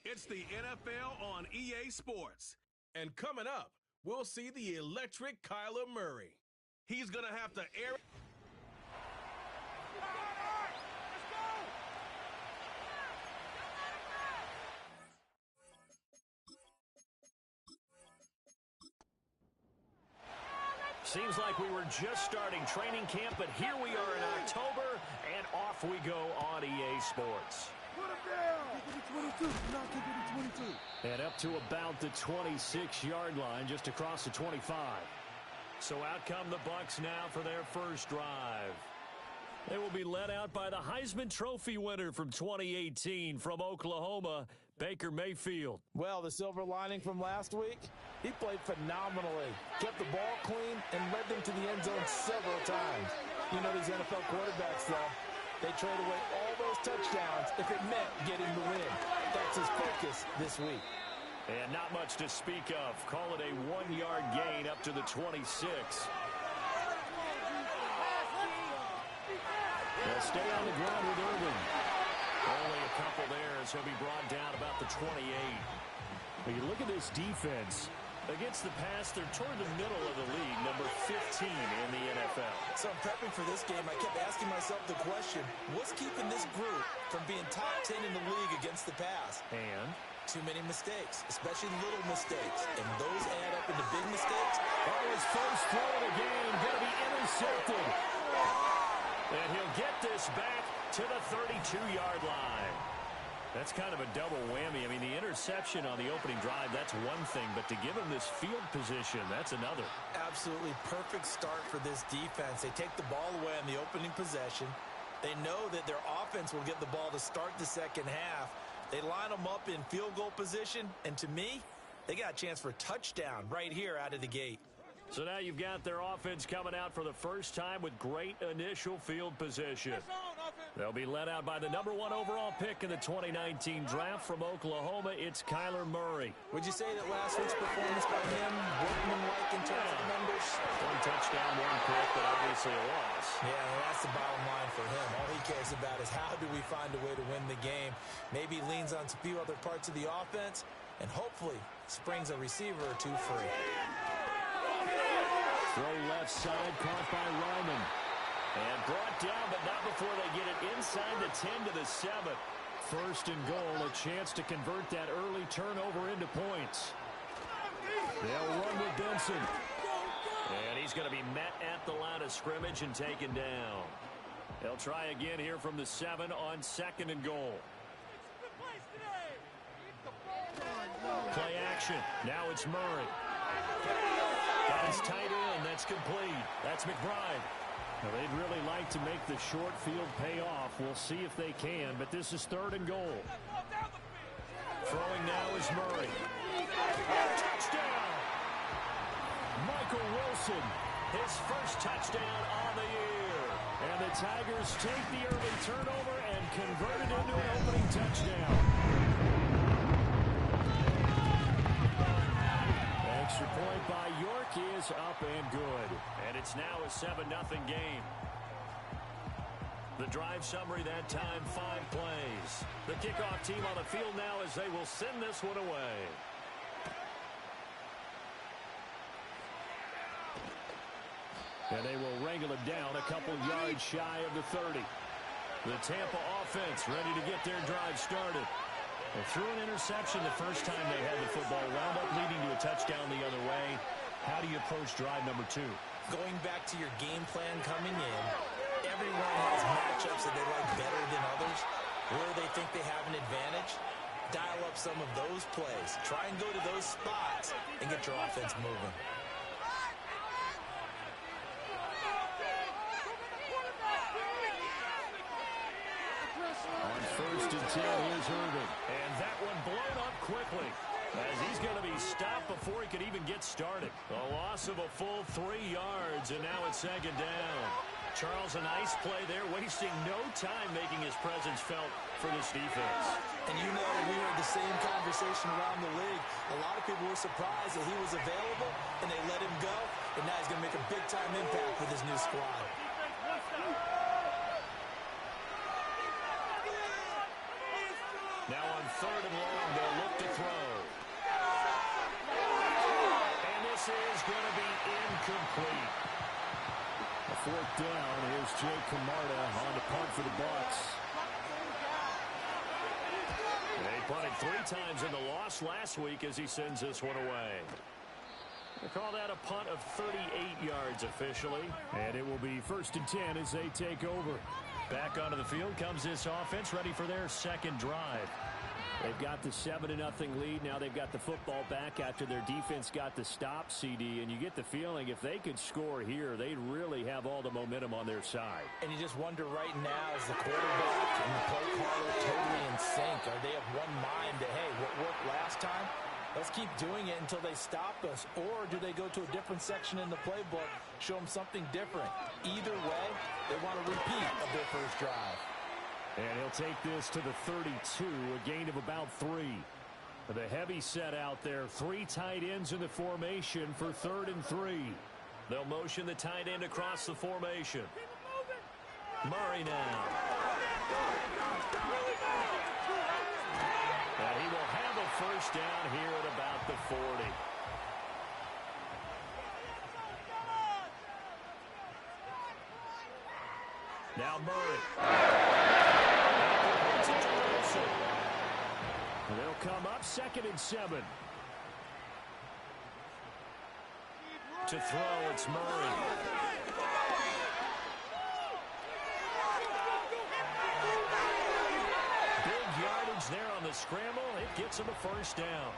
It's the NFL on EA Sports. And coming up, we'll see the electric Kyler Murray. He's going to have to air. Seems like we were just starting training camp, but here we are in October, and off we go on EA Sports. Put him down! 22. Not kick it to 22. And up to about the 26-yard line, just across the 25. So out come the Bucs now for their first drive. They will be led out by the Heisman Trophy winner from 2018 from Oklahoma, Baker Mayfield. Well, the silver lining from last week, he played phenomenally. Kept the ball clean and led them to the end zone several times. You know these NFL quarterbacks, though. They trade away all those touchdowns if it meant getting the win. That's his focus this week. And not much to speak of. Call it a 1-yard gain up to the 26. They'll stay on the ground with Irvin. Only a couple there as he'll be brought down about the 28. When you look at this defense, against the pass, they're toward the middle of the league, number 15 in the NFL. So I'm prepping for this game. I kept asking myself the question, what's keeping this group from being top 10 in the league against the pass? And? Too many mistakes, especially little mistakes. And those add up into big mistakes. Oh, his first throw of the game going to be intercepted. And he'll get this back to the 32-yard line. That's kind of a double whammy. I mean, the interception on the opening drive, that's one thing. But to give him this field position, that's another. Absolutely perfect start for this defense. They take the ball away on the opening possession. They know that their offense will get the ball to start the second half. They line them up in field goal position. And to me, they got a chance for a touchdown right here out of the gate. So now you've got their offense coming out for the first time with great initial field position. They'll be led out by the number 1 overall pick in the 2019 draft from Oklahoma. It's Kyler Murray. Would you say that last week's performance by him, workmanlike in terms of numbers? 1 touchdown, 1 pick, but obviously a loss. Yeah, that's the bottom line for him. All he cares about is how do we find a way to win the game. Maybe he leans on a few other parts of the offense, and hopefully springs a receiver or two free. Throw left side, caught by Ryman. And brought down, but not before they get it inside the 10 to the 7. First and goal, a chance to convert that early turnover into points. They'll run with Benson. And he's going to be met at the line of scrimmage and taken down. They'll try again here from the 7 on 2nd and goal. Play action. Now it's Murray. Got his tight end. That's complete. That's McBride. Now, they'd really like to make the short field pay off. We'll see if they can, but this is 3rd and goal. Throwing now is Murray. Touchdown! Michael Wilson, his first touchdown on the year. And the Tigers take the early turnover and convert it into an opening touchdown. Extra point by York is up and good. And it's now a 7-0 game. The drive summary that time, 5 plays. The kickoff team on the field now as they will send this one away. And they will wrangle it down a couple yards shy of the 30. The Tampa offense ready to get their drive started. They threw an interception the first time they had the football, wound up leading to a touchdown the other way. How do you approach drive number 2? Going back to your game plan coming in, everyone has matchups that they like better than others. Where they think they have an advantage, dial up some of those plays. Try and go to those spots and get your offense moving. On 1st and 10, here's Irvin. And that one blown up quickly as he's going to be stopped before he could even get started. A loss of a full 3 yards, and now it's 2nd down. Charles, a nice play there, wasting no time making his presence felt for this defense. And you know, we heard the same conversation around the league. A lot of people were surprised that he was available, and they let him go. And now he's going to make a big-time impact with his new squad. Now on 3rd and long, they'll brought down. Here's Jake Camarda on the punt for the Bucs. They punted 3 times in the loss last week as he sends this one away. They call that a punt of 38 yards officially. And it will be 1st and 10 as they take over. Back onto the field comes this offense, ready for their second drive. They've got the 7-0 lead. Now they've got the football back after their defense got the stop, CD. And you get the feeling if they could score here, they'd really have all the momentum on their side. And you just wonder right now, is the quarterback and the play caller totally in sync? Are they of one mind that, hey, what worked last time, let's keep doing it until they stop us? Or do they go to a different section in the playbook, show them something different? Either way, they want a repeat of their first drive. And he'll take this to the 32, a gain of about 3. The heavy set out there, 3 tight ends in the formation for 3rd and 3. They'll motion the tight end across the formation. Murray now. And he will have a first down here at about the 40. Now Murray. They'll come up 2nd and 7. To throw, it's Murray. Big yardage there on the scramble. It gets him a first down.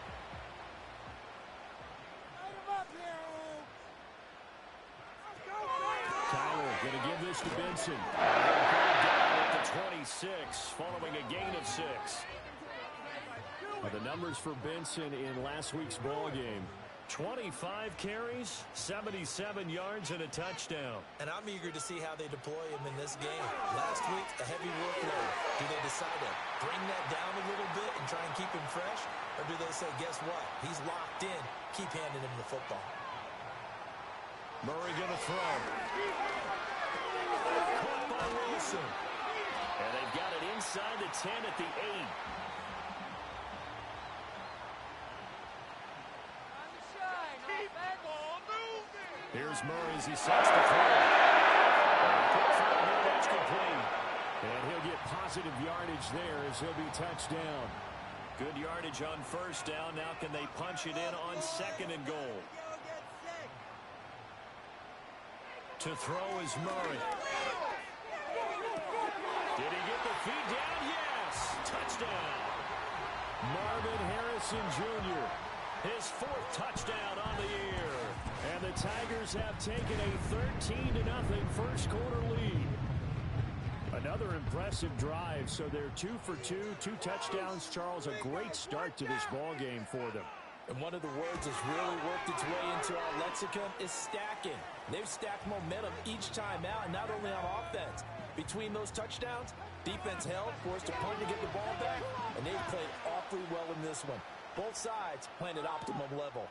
Tyler going to give this to Benson. Down at the 26, following a gain of 6. The numbers for Benson in last week's ball game. 25 carries, 77 yards, and a touchdown. And I'm eager to see how they deploy him in this game. Last week, a heavy workload. Do they decide to bring that down a little bit and try and keep him fresh? Or do they say, guess what? He's locked in. Keep handing him the football. Murray going to throw. Caught by Wilson. And they've got it inside the 10 at the 8. Here's Murray as he sets the throw. That's complete. And he'll get positive yardage there as he'll be touched down. Good yardage on first down. Now can they punch it in on 2nd and goal? To throw is Murray. Did he get the feed down? Yes! Touchdown! Marvin Harrison Jr. His 4th touchdown on the year. And the Tigers have taken a 13-0 first quarter lead. Another impressive drive, so they're 2 for 2, 2 touchdowns. Charles, a great start to this ball game for them. And one of the words that's really worked its way into our lexicon is stacking. They've stacked momentum each time out, and not only on offense. Between those touchdowns, defense held, forced a punt to get the ball back, and they've played awfully well in this one. Both sides playing at optimum level.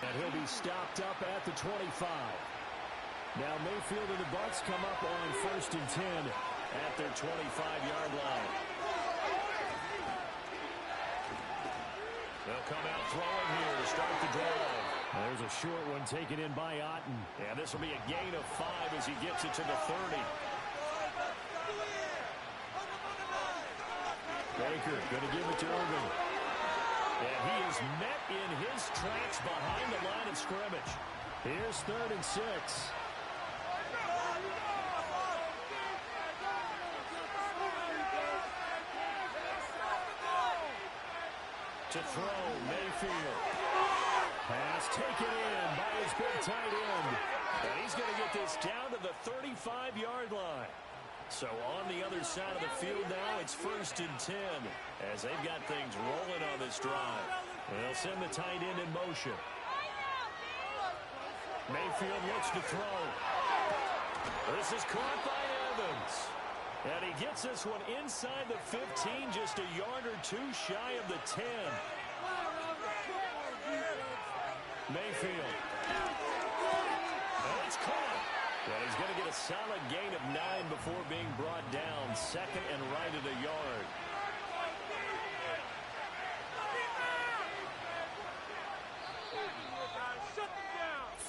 And he'll be stopped up at the 25. Now Mayfield and the Bucs come up on 1st and 10 at their 25-yard line. They'll come out throwing here to start the drive. There's a short one taken in by Otten. And this will be a gain of 5 as he gets it to the 30. Baker going to give it to Irvin. And he is met in his tracks behind the line of scrimmage. Here's 3rd and 6. To throw, Mayfield. Pass taken in by his big tight end. And he's going to get this down to the 35-yard line. So on the other side of the field now, it's 1st and 10 as they've got things rolling on this drive. And they'll send the tight end in motion. Mayfield looks to throw. This is caught by Evans. And he gets this one inside the 15, just a yard or 2 shy of the 10. Mayfield. And it's caught. And he's going to get a solid gain of 9 before being brought down. 2nd and right at a yard.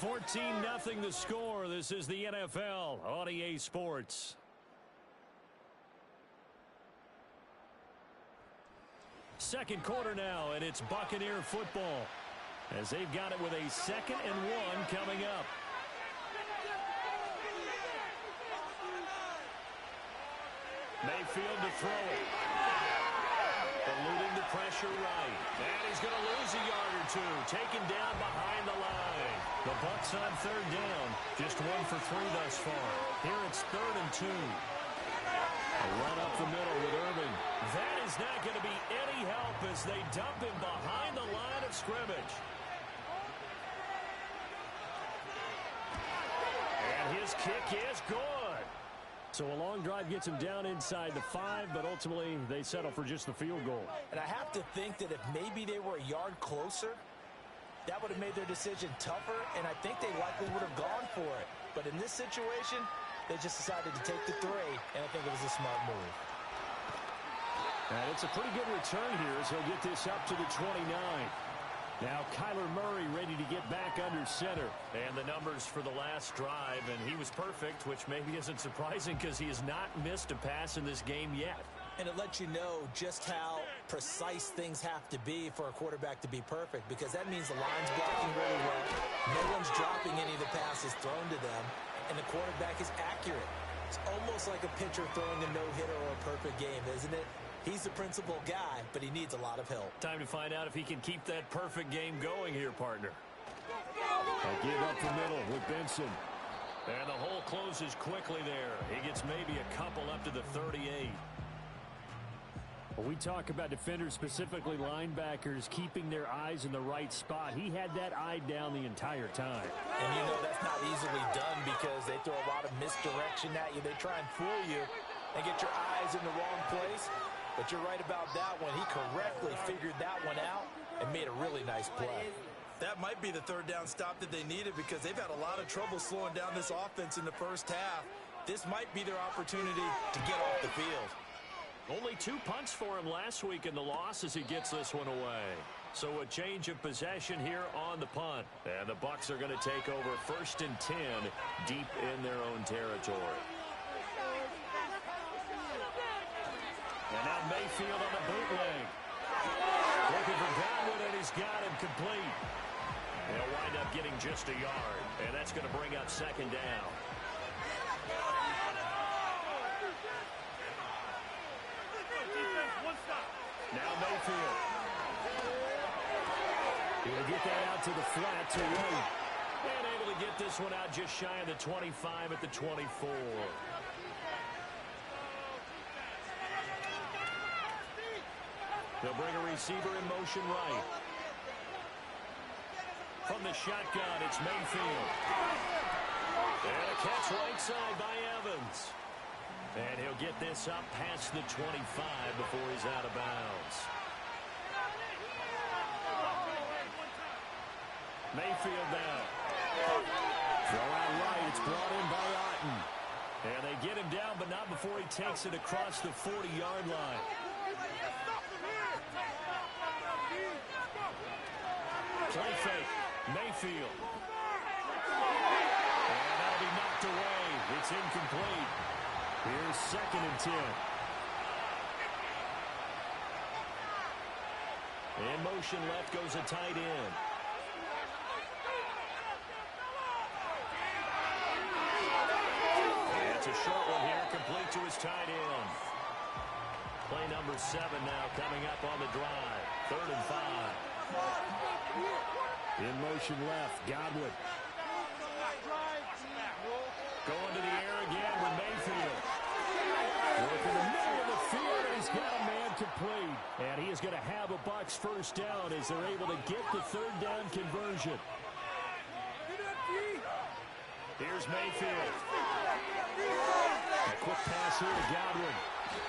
14-0 the score. This is the NFL on EA Sports. Second quarter now, and it's Buccaneer football as they've got it with a 2nd and 1 coming up. Mayfield to throw it. Eluding the pressure right. And he's going to lose a yard or two. Taken down behind the line. The Bucs on 3rd down. Just 1 for 3 thus far. Here it's 3rd and 2. A run up the middle with Irving. That is not going to be any help as they dump him behind the line of scrimmage. And his kick is good. So a long drive gets him down inside the 5, but ultimately they settle for just the field goal. And I have to think that if maybe they were a yard closer, that would have made their decision tougher, and I think they likely would have gone for it. But in this situation, they just decided to take the 3, and I think it was a smart move. And it's a pretty good return here as he'll get this up to the 29. Now Kyler Murray ready to get back under center. And the numbers for the last drive, and he was perfect, which maybe isn't surprising because he has not missed a pass in this game yet. And it lets you know just how precise things have to be for a quarterback to be perfect, because that means the line's blocking really well, no one's dropping any of the passes thrown to them, and the quarterback is accurate. It's almost like a pitcher throwing a no-hitter or a perfect game, isn't it? He's the principal guy, but he needs a lot of help. Time to find out if he can keep that perfect game going here, partner. A give up the middle with Benson. And the hole closes quickly there. He gets maybe a couple up to the 38. When we talk about defenders, specifically linebackers, keeping their eyes in the right spot, he had that eye down the entire time. And you know that's not easily done because they throw a lot of misdirection at you. They try and fool you and get your eyes in the wrong place. But you're right about that one. He correctly figured that one out and made a really nice play. That might be the 3rd down stop that they needed because they've had a lot of trouble slowing down this offense in the first half. This might be their opportunity to get off the field. Only 2 punts for him last week in the loss as he gets this one away. So a change of possession here on the punt. And the Bucs are going to take over 1st and 10 deep in their own territory. And now Mayfield on the bootleg. Looking for Godwin, and he's got him complete. They'll wind up getting just a yard, and that's going to bring up 2nd down. Now Mayfield. He'll get that out to the flat to White. And able to get this one out just shy of the 25 at the 24. They'll bring a receiver in motion right. From the shotgun, it's Mayfield. And a catch right side by Evans. And he'll get this up past the 25 before he's out of bounds. Mayfield now. Throw out right. It's brought in by Otten. And they get him down, but not before he takes it across the 40-yard line. Play fake. Mayfield. And that'll be knocked away. It's incomplete. Here's 2nd and 10. In motion left goes a tight end. And it's a short one here, complete to his tight end. Play number 7 now coming up on the drive. 3rd and 5. In motion left, Godwin. Going to the air again with Mayfield. Working the middle of the field, he's got a man complete. And he is going to have a Bucs 1st down as they're able to get the 3rd down conversion. Here's Mayfield. A quick pass here to Godwin.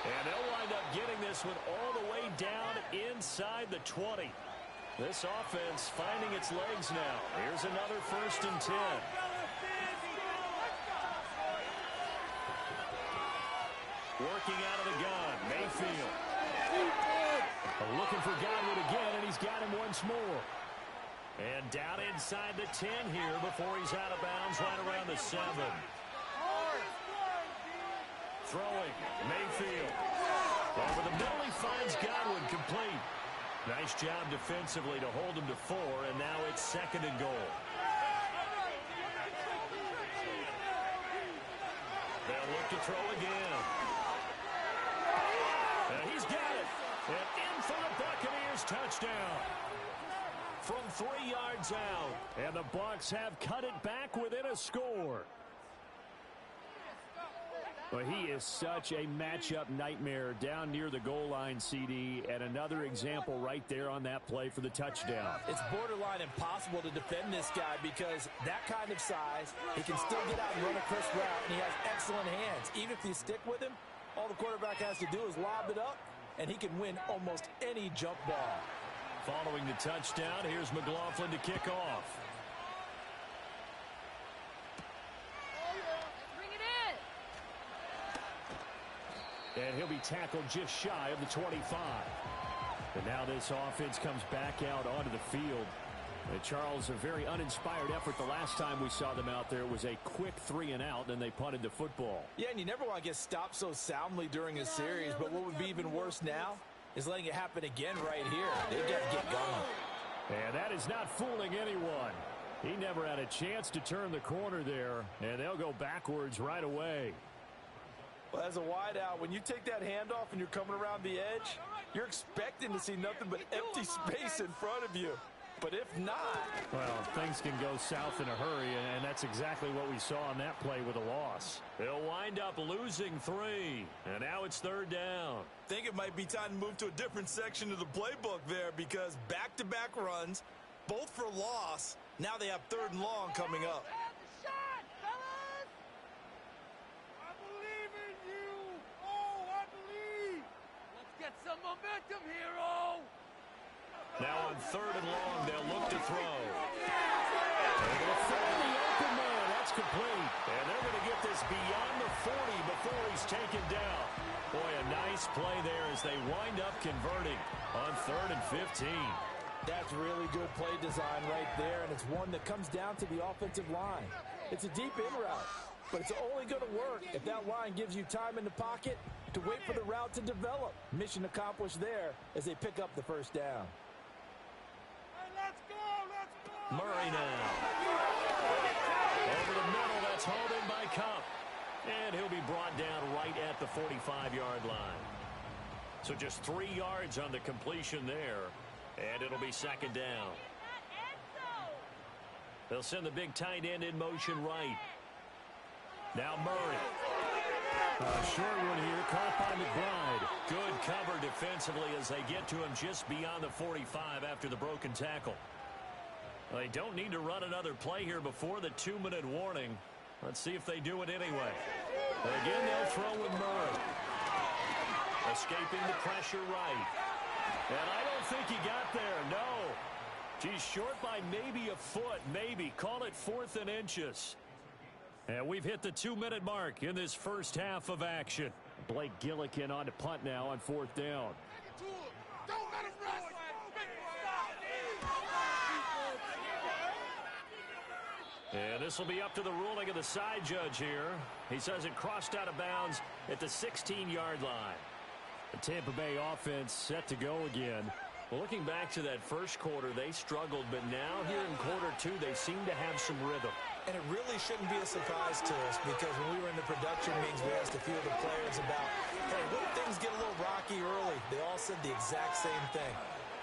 And they'll wind up getting this one all the way down inside the 20. This offense finding its legs now. Here's another 1st and 10. Working out of the gun, Mayfield. Looking for Godwin again, and he's got him once more. And down inside the 10 here before he's out of bounds right around the 7. Throwing, Mayfield. Over the middle, he finds Godwin complete. Nice job defensively to hold him to 4, and now it's 2nd and goal. They'll look to throw again. And he's got it. And in for the Buccaneers touchdown. From 3 yards out. And the Bucs have cut it back within a score. Well, he is such a matchup nightmare down near the goal line, CD, and another example right there on that play for the touchdown. It's borderline impossible to defend this guy because that kind of size, he can still get out and run a crisp route, and he has excellent hands. Even if you stick with him, all the quarterback has to do is lob it up, and he can win almost any jump ball. Following the touchdown, here's McLaughlin to kick off. And he'll be tackled just shy of the 25. And now this offense comes back out onto the field. And Charles, a very uninspired effort the last time we saw them out there. It was a quick 3 and out, and they punted the football. Yeah, and you never want to get stopped so soundly during a series. But what would be even worse now is letting it happen again right here. They've got to get going. And that is not fooling anyone. He never had a chance to turn the corner there, and they'll go backwards right away. Well, as a wideout, when you take that handoff and you're coming around the edge, you're expecting to see nothing but empty space in front of you. But if not... Well, things can go south in a hurry, and that's exactly what we saw on that play with a loss. They'll wind up losing 3, and now it's 3rd down. I think it might be time to move to a different section of the playbook there because back-to-back runs, both for loss. Now they have 3rd and long coming up. Some momentum, hero! Now on 3rd and long, they'll look to throw. They're going to throw the open man. That's complete. And they're going to get this beyond the 40 before he's taken down. Boy, a nice play there as they wind up converting on 3rd and 15. That's really good play design right there, and it's one that comes down to the offensive line. It's a deep in route, but it's only going to work if that line gives you time in the pocket to wait for the route to develop. Mission accomplished there as they pick up the 1st down. Hey, let's go! Murray now. Over the middle, that's hauled in by Kupp. And he'll be brought down right at the 45-yard line. So just 3 yards on the completion there, and it'll be 2nd down. They'll send the big tight end in motion right. Now Murray. Short one here, caught by McBride. Good cover defensively as they get to him just beyond the 45 after the broken tackle. Well, they don't need to run another play here before the 2-minute warning. Let's see if they do it anyway. Again, they'll throw with Murray. Escaping the pressure right. And I don't think he got there, no. He's short by maybe a foot, maybe. Call it 4th and inches. And we've hit the 2-minute mark in this first half of action. Blake Gillikin on to punt now on 4th down. Don't let him rest! And this will be up to the ruling of the side judge here. He says it crossed out of bounds at the 16-yard line. The Tampa Bay offense set to go again. Well, looking back to that first quarter, they struggled, but now here in quarter 2, they seem to have some rhythm. And it really shouldn't be a surprise to us because when we were in the production meetings, we asked a few of the players about, hey, what if things get a little rocky early? They all said the exact same thing.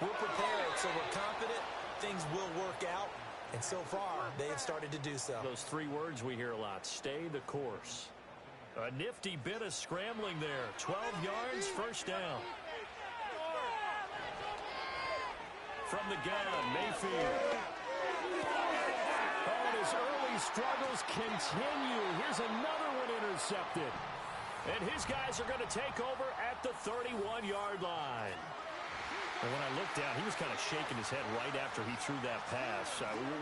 We're prepared, so we're confident things will work out. And so far, they have started to do so. Those 3 words we hear a lot, stay the course. A nifty bit of scrambling there. 12 yards, 1st down. From the gun, Mayfield. Oh, his early struggles continue. Here's another one intercepted. And his guys are going to take over at the 31-yard line. And when I looked down, he was kind of shaking his head right after he threw that pass.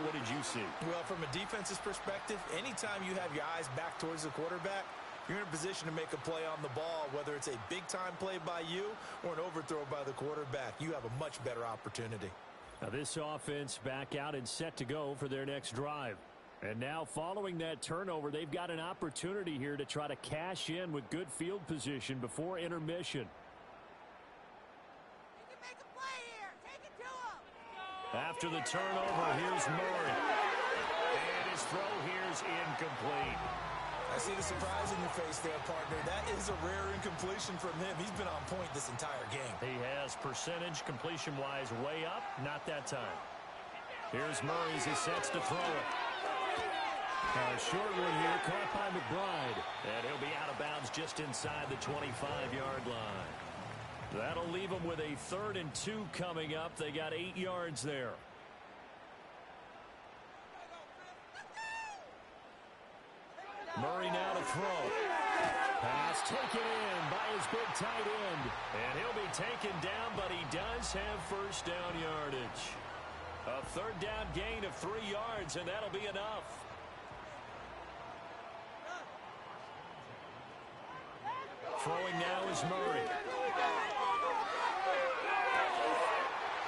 What did you see? Well, from a defense's perspective, anytime you have your eyes back towards the quarterback, you're in a position to make a play on the ball, whether it's a big-time play by you or an overthrow by the quarterback. You have a much better opportunity. Now this offense back out and set to go for their next drive. And now following that turnover, they've got an opportunity here to try to cash in with good field position before intermission. After the turnover, here's Murray. And his throw here's incomplete. I see the surprise in your face there, partner. That is a rare incompletion from him. He's been on point this entire game. He has percentage completion-wise way up. Not that time. Here's Murray as he sets to throw it. A short one here caught by McBride. And he'll be out of bounds just inside the 25-yard line. That'll leave them with a 3rd and 2 coming up. They got 8 yards there. Murray now to throw. Pass taken in by his big tight end. And he'll be taken down, but he does have first down yardage. A 3rd down gain of 3 yards, and that'll be enough. Throwing now is Murray.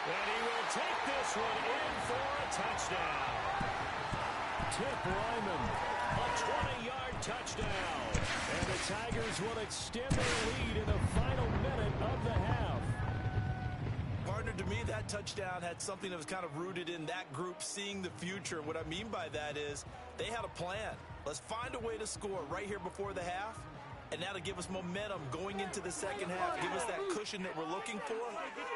And he will take this one in for a touchdown. Tip Ryman, a 20-yard touchdown. And the Tigers will extend their lead in the final minute of the half. Partner, to me, that touchdown had something that was kind of rooted in that group seeing the future. What I mean by that is they had a plan. Let's find a way to score right here before the half. And that'll give us momentum going into the second half, give us that cushion that we're looking for.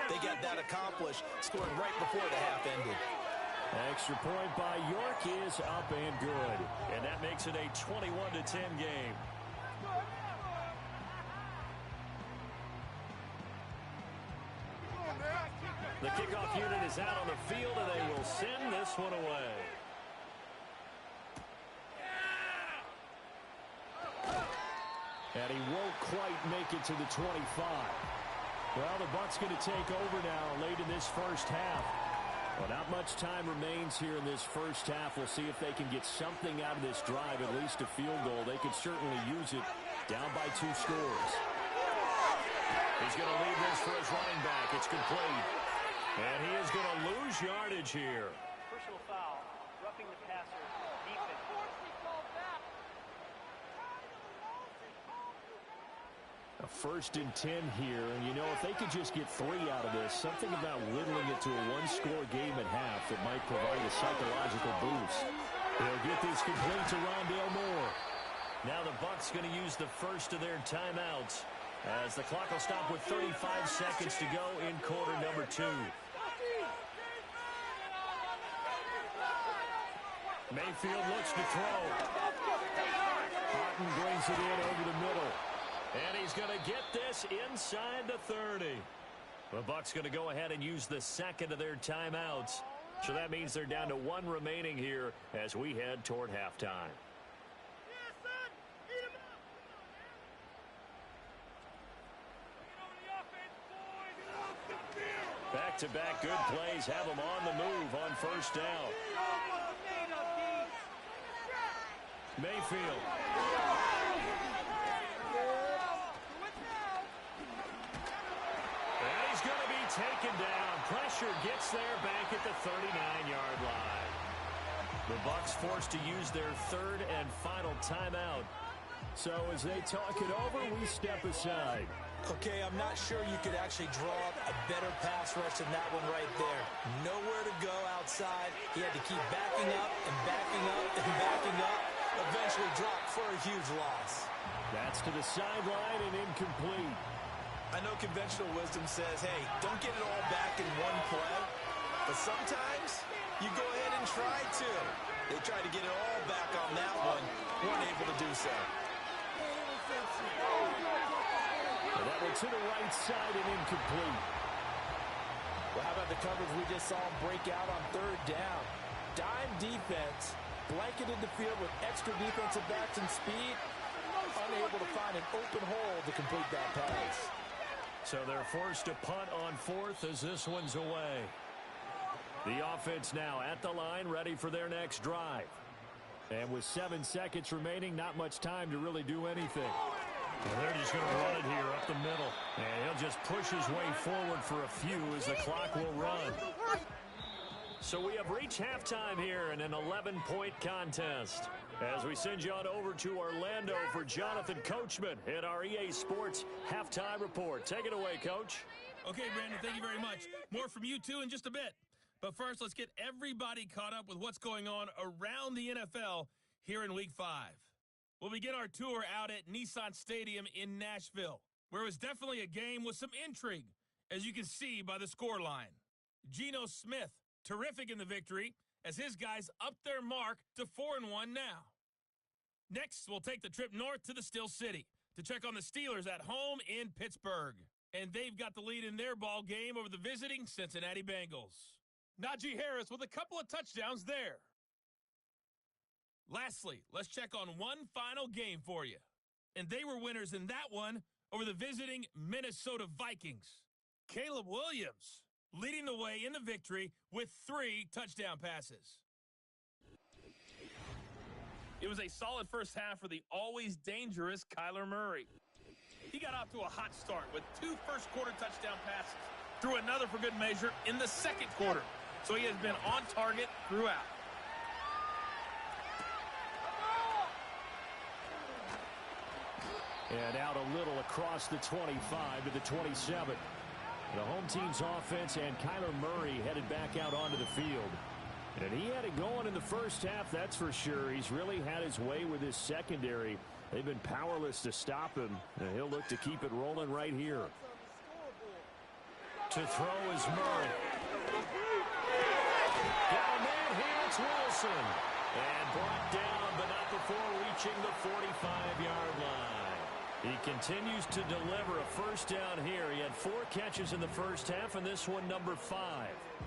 They got that accomplished, scoring right before the half ended. Extra point by York is up and good. And that makes it a 21-10 game. The kickoff unit is out on the field, and they will send this one away. And he won't quite make it to the 25. Well, the Bucs going to take over now late in this first half. Well, not much time remains here in this first half. We'll see if they can get something out of this drive, at least a field goal. They could certainly use it down by 2 scores. He's going to leave this for his running back. It's complete. And he is going to lose yardage here. Personal foul, roughing the passer, defense. A 1st and 10 here, and you know, if they could just get 3 out of this, something about whittling it to a 1-score game at half that might provide a psychological boost. They'll get this complete to Rondale Moore. Now the Bucs going to use the first of their timeouts as the clock will stop with 35 seconds to go in quarter number 2. Mayfield looks to throw. Barton brings it in over the middle. And he's going to get this inside the 30. The Bucs going to go ahead and use the second of their timeouts. So that means they're down to 1 remaining here as we head toward halftime. Back-to-back good plays have them on the move on first down. Mayfield. And he's going to be taken down. Pressure gets there back at the 39-yard line. The Bucs forced to use their 3rd and final timeout. So as they talk it over, we step aside. Okay, I'm not sure you could actually draw up a better pass rush than that one right there. Nowhere to go outside. He had to keep backing up and backing up and backing up. Eventually dropped for a huge loss. That's to the sideline and incomplete. I know conventional wisdom says, hey, don't get it all back in one play. But sometimes you go ahead and try to. They tried to get it all back on that one. Weren't able to do so. And that one to the right side and incomplete. Well, how about the coverage we just saw him break out on 3rd down? Dime defense, blanketed the field with extra defensive backs and speed, unable to find an open hole to complete that pass. So they're forced to punt on 4th as this one's away. The offense now at the line, ready for their next drive. And with 7 seconds remaining, not much time to really do anything. Well, they're just going to run it here up the middle. And he'll just push his way forward for a few as the clock will run. So we have reached halftime here in an 11-point contest. As we send you on over to Orlando for Jonathan Coachman in our EA Sports Halftime Report. Take it away, Coach. Okay, Brandon, thank you very much. More from you two in just a bit. But first, let's get everybody caught up with what's going on around the NFL here in Week 5. We'll begin our tour out at Nissan Stadium in Nashville, where it was definitely a game with some intrigue, as you can see by the scoreline. Geno Smith, terrific in the victory, as his guys upped their mark to 4-1 now. Next, we'll take the trip north to the Steel City to check on the Steelers at home in Pittsburgh. And they've got the lead in their ball game over the visiting Cincinnati Bengals. Najee Harris with a couple of touchdowns there. Lastly, let's check on one final game for you. And they were winners in that one over the visiting Minnesota Vikings. Caleb Williams leading the way in the victory with 3 touchdown passes. It was a solid first half for the always dangerous Kyler Murray. He got off to a hot start with 2 first-quarter touchdown passes, threw another for good measure in the second quarter. So he has been on target throughout. And out a little across the 25 to the 27. The home team's offense and Kyler Murray headed back out onto the field. And he had it going in the first half, that's for sure. He's really had his way with his secondary. They've been powerless to stop him, and he'll look to keep it rolling right here. To throw is Murray. Down man here, it's Wilson. And brought down, but not before reaching the 45-yard line. He continues to deliver a first down here. He had 4 catches in the first half, and this one number 5.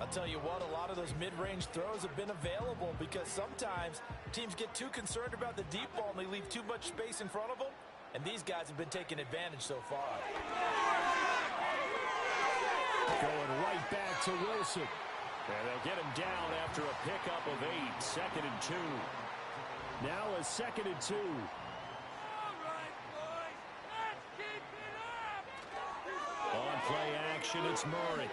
I'll tell you what, a lot of those mid-range throws have been available because sometimes teams get too concerned about the deep ball and they leave too much space in front of them, and these guys have been taking advantage so far. Going right back to Wilson. And they'll get him down after a pickup of 8, 2nd and 2. Now a 2nd and 2. On play action, it's Murray.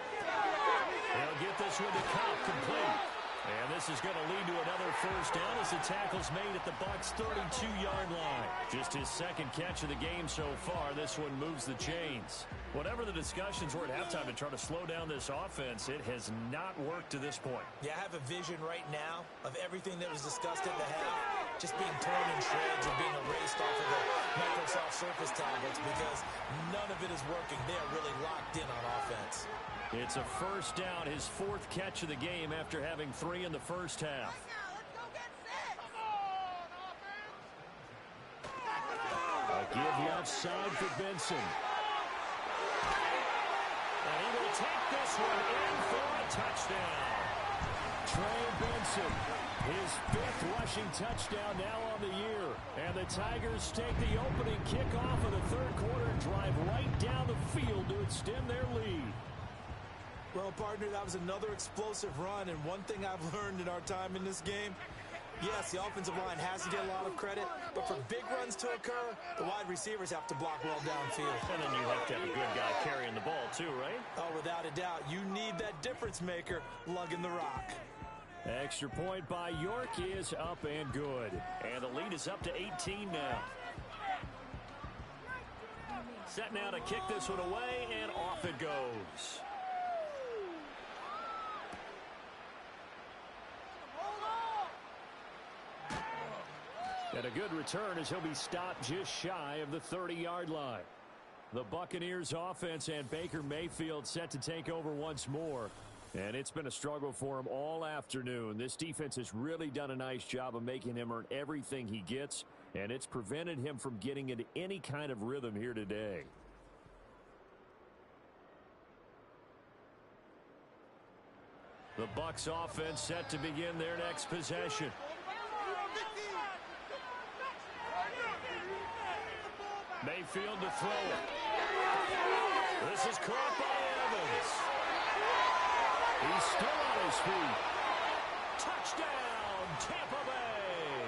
They'll get this one to Cobb complete. And this is going to lead to another first down as the tackle's made at the Bucs' 32-yard line. Just his 2nd catch of the game so far. This one moves the chains. Whatever the discussions were at halftime to try to slow down this offense, it has not worked to this point. Yeah, I have a vision right now of everything that was discussed at the half just being torn in shreds and being erased off of the Microsoft Surface tablets because none of it is working. They are really locked in on offense. It's a first down, his 4th catch of the game after having 3 in the first half. A give left side for Benson. And he will take this one in for a touchdown. Trey Benson, his 5th rushing touchdown now on the year. And the Tigers take the opening kickoff of the 3rd quarter and drive right down the field to extend their lead. Well, partner, that was another explosive run, and one thing I've learned in our time in this game, yes, the offensive line has to get a lot of credit, but for big runs to occur, the wide receivers have to block well downfield. And then you have to have a good guy carrying the ball too, right? Oh, without a doubt. You need that difference maker lugging the rock. Extra point by York is up and good. And the lead is up to 18 now. Set now to kick this one away, and off it goes. And a good return as he'll be stopped just shy of the 30-yard line. The Buccaneers offense and Baker Mayfield set to take over once more. And it's been a struggle for him all afternoon. This defense has really done a nice job of making him earn everything he gets, and it's prevented him from getting into any kind of rhythm here today. The Bucs offense set to begin their next possession. Mayfield to throw it. This is caught by Evans. He's still on his feet. Touchdown, Tampa Bay.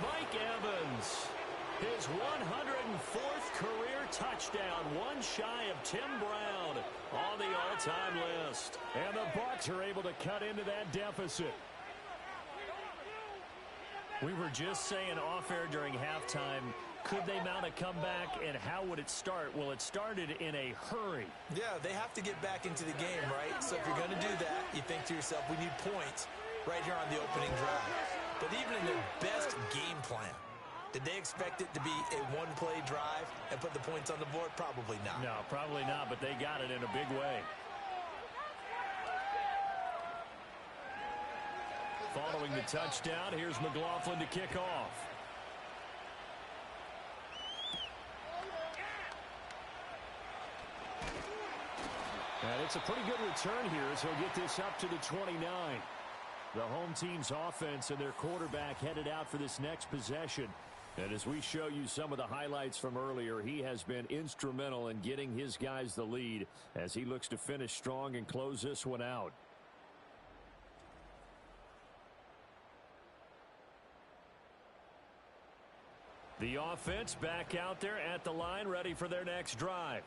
Mike Evans His 104th career touchdown, one shy of Tim Brown on the all-time list. And the Bucs are able to cut into that deficit. We were just saying off-air during halftime, could they mount a comeback, and how would it start? Well, it started in a hurry. Yeah, they have to get back into the game, right? So if you're going to do that, you think to yourself, we need points right here on the opening drive. But even in their best game plan, did they expect it to be a one-play drive and put the points on the board? Probably not. No, probably not, but they got it in a big way. Following the touchdown, here's McLaughlin to kick off. And it's a pretty good return here as he'll get this up to the 29. The home team's offense and their quarterback headed out for this next possession. And as we show you some of the highlights from earlier, he has been instrumental in getting his guys the lead as he looks to finish strong and close this one out. The offense back out there at the line, ready for their next drive.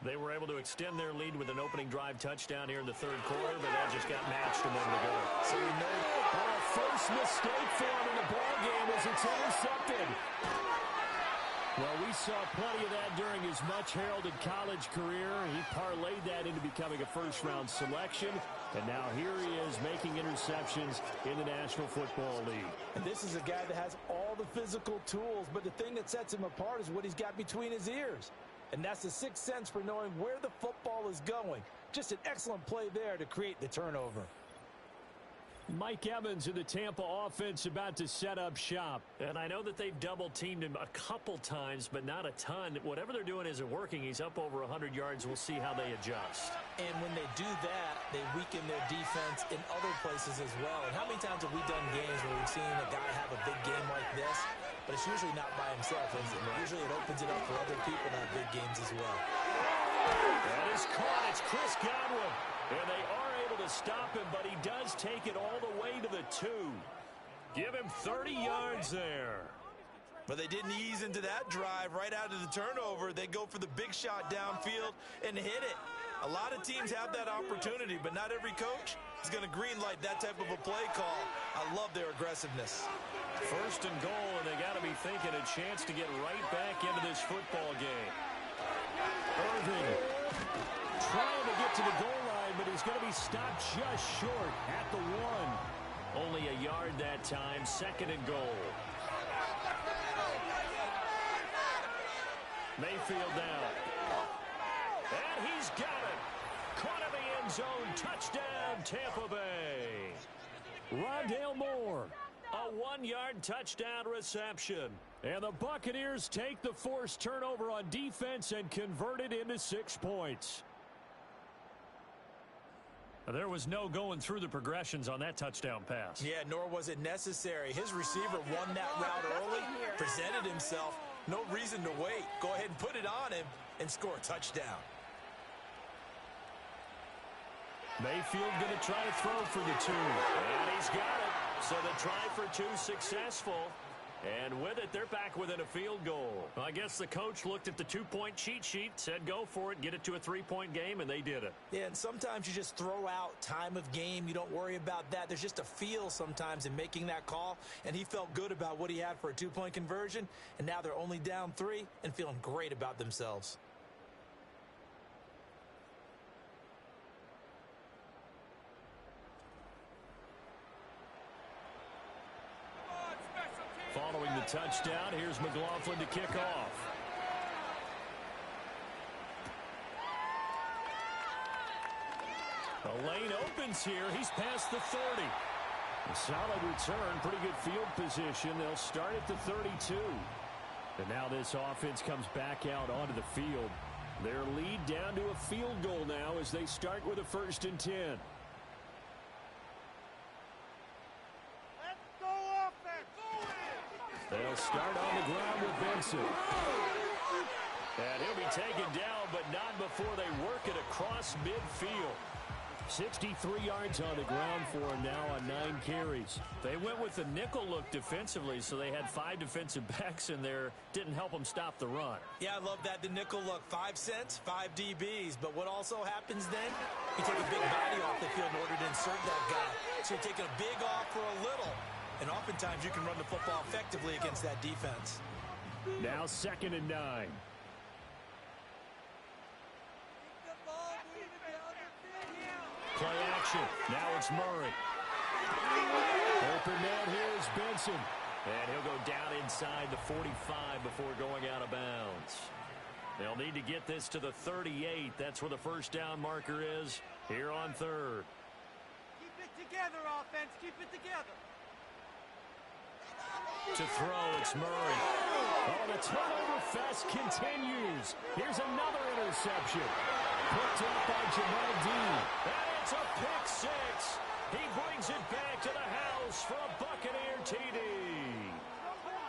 They were able to extend their lead with an opening drive touchdown here in the third quarter, but that just got matched a moment ago. So we know our first mistake for him in the ball game as it's intercepted. Well, we saw plenty of that during his much-heralded college career. He parlayed that into becoming a first-round selection, and now here he is making interceptions in the National Football League. And this is a guy that has all the physical tools, but the thing that sets him apart is what he's got between his ears. And that's the sixth sense for knowing where the football is going. Just an excellent play there to create the turnover. Mike Evans in the Tampa offense about to set up shop. And I know that they've double-teamed him a couple times, but not a ton. Whatever they're doing isn't working. He's up over 100 yards. We'll see how they adjust. And when they do that, they weaken their defense in other places as well. And how many times have we done games where we've seen a guy have a big game like this, but it's usually not by himself, is it? Usually it opens it up for other people to have big games as well. That is caught. It's Chris Godwin. And they are able to stop him, but he does take it all the way to the 2. Give him 30 yards there. But they didn't ease into that drive right out of the turnover. They go for the big shot downfield and hit it. A lot of teams have that opportunity, but not every coach is going to greenlight that type of a play call. I love their aggressiveness. First and goal, and they got to be thinking a chance to get right back into this football game. Irving trying to get to the goal line, but he's going to be stopped just short at the 1. Only a yard that time, second and goal. Mayfield down. And he's got it. Caught in the end zone. Touchdown, Tampa Bay. Rondale Moore. A 1-yard touchdown reception. And the Buccaneers take the forced turnover on defense and convert it into 6 points. There was no going through the progressions on that touchdown pass. Yeah, nor was it necessary. His receiver won that route early, presented himself. No reason to wait. Go ahead and put it on him and score a touchdown. Mayfield going to try to throw for the 2. And he's got it. So the try for 2 successful. And with it, they're back within a field goal. I guess the coach looked at the 2-point cheat sheet, said go for it, get it to a 3-point game, and they did it. Yeah, and sometimes you just throw out time of game. You don't worry about that. There's just a feel sometimes in making that call, and he felt good about what he had for a 2-point conversion, and now they're only down 3 and feeling great about themselves. Following the touchdown, here's McLaughlin to kick off. The lane opens here. He's past the 30. A solid return, pretty good field position. They'll start at the 32. And now this offense comes back out onto the field. Their lead down to a field goal now as they start with a 1st and 10. They'll start on the ground with Benson. And he'll be taken down, but not before they work it across midfield. 63 yards on the ground for him now on 9 carries. They went with the nickel look defensively, so they had 5 defensive backs in there. Didn't help them stop the run. Yeah, I love that, the nickel look. 5 cents, 5 DBs. But what also happens then? You take a big body off the field in order to insert that guy. So you're taking a big off for a little. And oftentimes you can run the football effectively against that defense. Now 2nd and 9. Play action. Now it's Murray. Open man here is Benson. And he'll go down inside the 45 before going out of bounds. They'll need to get this to the 38. That's where the first down marker is here on 3rd. Keep it together, offense. Keep it together. To throw, it's Murray. Oh, the turnover fest continues. Here's another interception. Picked up by Jamal Dean. And it's a pick 6. He brings it back to the house for a Buccaneer TD.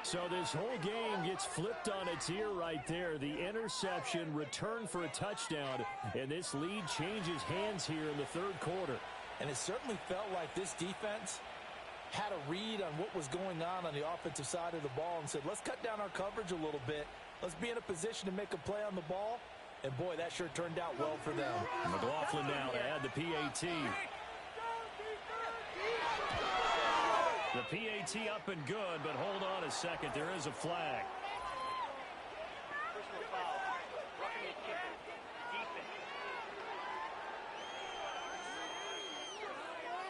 So this whole game gets flipped on its ear right there. The interception, return for a touchdown, and this lead changes hands here in the 3rd quarter. And it certainly felt like this defense had a read on what was going on the offensive side of the ball and said, let's cut down our coverage a little bit. Let's be in a position to make a play on the ball. And, boy, that sure turned out well for them. McLaughlin now to add the PAT. The PAT up and good, but hold on a second. There is a flag. Personal foul. Roughing the kicker. Defense.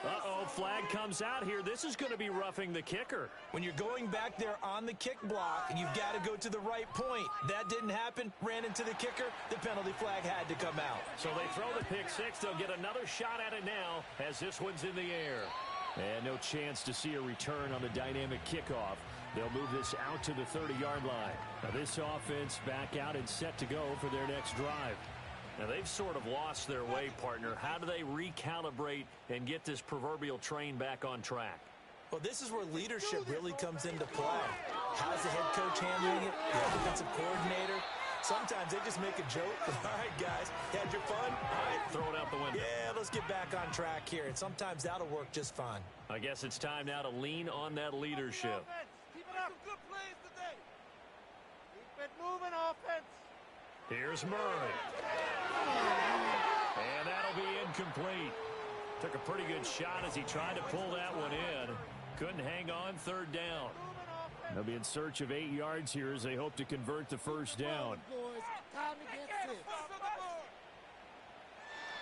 Uh-oh, flag comes out here. This is going to be roughing the kicker. When you're going back there on the kick block, you've got to go to the right point. That didn't happen. Ran into the kicker. The penalty flag had to come out. So they throw the pick 6. They'll get another shot at it now as this one's in the air. And no chance to see a return on the dynamic kickoff. They'll move this out to the 30-yard line. Now this offense back out and set to go for their next drive. Now they've sort of lost their way, partner. How do they recalibrate and get this proverbial train back on track? Well, this is where leadership really comes into play. How's the head coach handling it? The offensive coordinator? Sometimes they just make a joke. All right, guys, had your fun? All right, throw it out the window. Yeah, let's get back on track here. And sometimes that'll work just fine. I guess it's time now to lean on that leadership. Keep it up. Good plays today. Keep it moving, offense. Here's Murray. And that'll be incomplete. Took a pretty good shot as he tried to pull that one in. Couldn't hang on. 3rd down. They'll be in search of 8 yards here as they hope to convert the first down.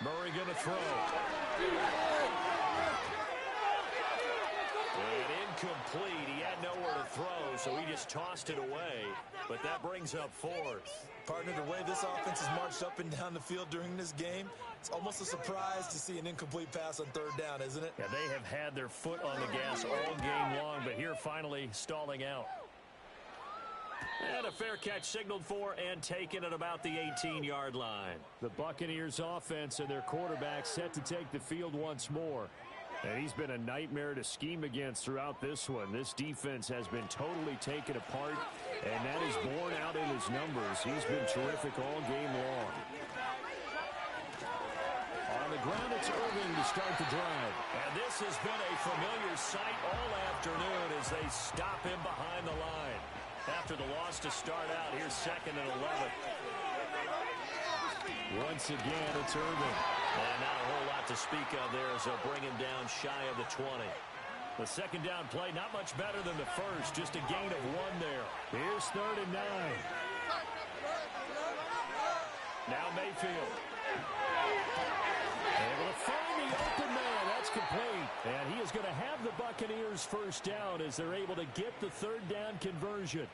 Murray going to throw. And incomplete. He had nowhere to throw, so he just tossed it away. But that brings up 4th. Partner, the way this offense has marched up and down the field during this game, it's almost a surprise to see an incomplete pass on 3rd down, isn't it? Yeah, they have had their foot on the gas all game long, but here finally stalling out. And a fair catch signaled for and taken at about the 18-yard line. The Buccaneers offense and their quarterback set to take the field once more. And he's been a nightmare to scheme against throughout this one. This defense has been totally taken apart, and that is borne out in his numbers. He's been terrific all game long. On the ground, it's Irving to start the drive. And this has been a familiar sight all afternoon as they stop him behind the line. After the loss to start out, here's 2nd and 11. Once again, it's Irving. And not a whole lot to speak of there as they'll bring him down shy of the 20. The 2nd down play, not much better than the first, just a gain of 1 there. Here's 3rd and 9. Now Mayfield. Able to find the open man. That's complete. And he is going to have the Buccaneers first down as they're able to get the 3rd down conversion.